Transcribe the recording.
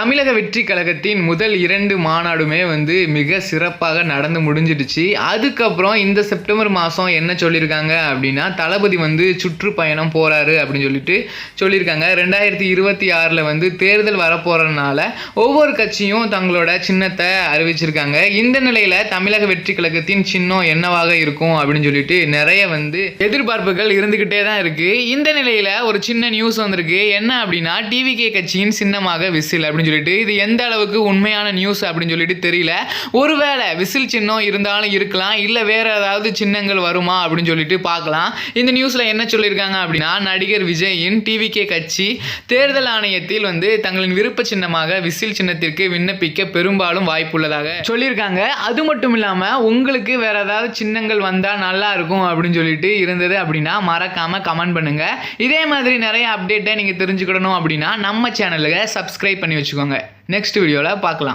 தமிழக வெற்றி கழகத்தின் முதல் 2 மாநாடுமே மிக சிறப்பாக நடந்து முடிஞ்சிடுச்சு. அதுக்கப்புறம் இந்த செப்டம்பர் மாதம் என்ன சொல்லியிருக்காங்க அப்படின்னா, தளபதி சுற்றுப்பயணம் போகிறாரு அப்படின்னு சொல்லியிருக்காங்க. 2026 தேர்தல் வரப்போகிறதுனால ஒவ்வொரு கட்சியும் தங்களோட சின்னத்தை அறிவிச்சிருக்காங்க. இந்த நிலையில் தமிழக வெற்றி கழகத்தின் சின்னம் என்னவாக இருக்கும் அப்படின்னு நிறைய எதிர்பார்ப்புகள் இருந்துக்கிட்டே தான் இருக்குது. இந்த நிலையில் ஒரு சின்ன நியூஸ் வந்திருக்கு. என்ன அப்படின்னா, டிவிகே கட்சியின் சின்னமாக விசில் அப்படின்னு இது எந்த அளவுக்கு உண்மையான நியூஸ் அப்படின்னு தெரியல. ஒருவேளை விசில் சின்னம் இருந்தாலும் இருக்கலாம், இல்ல வேற ஏதாவது சின்னங்கள் வருமா அப்படின்னு பார்க்கலாம். இந்த நியூஸ்ல என்ன சொல்லியிருக்காங்க அப்படின்னா, நடிகர் விஜயின் டிவிகே கட்சி தேர்தல் ஆணையத்தில் தங்களின் விருப்ப சின்னமாக விசில் சின்னத்திற்கு விண்ணப்பிக்க பெரும்பாலும் வாய்ப்புள்ளதாக சொல்லியிருக்காங்க. அது மட்டும் இல்லாம உங்களுக்கு வேற ஏதாவது சின்னங்கள் வந்தா நல்லா இருக்கும் அப்படின்னு இருந்தது அப்படின்னா மறக்காம கமெண்ட் பண்ணுங்க. இதே மாதிரி நிறைய அப்டேட்டை நீங்க தெரிஞ்சுக்கணும் அப்படின்னா நம்ம சேனலுக்கு சப்ஸ்கிரைப் பண்ணி வச்சுக்கோங்க. நெக்ஸ்ட் வீடியோவில் பார்க்கலாம்.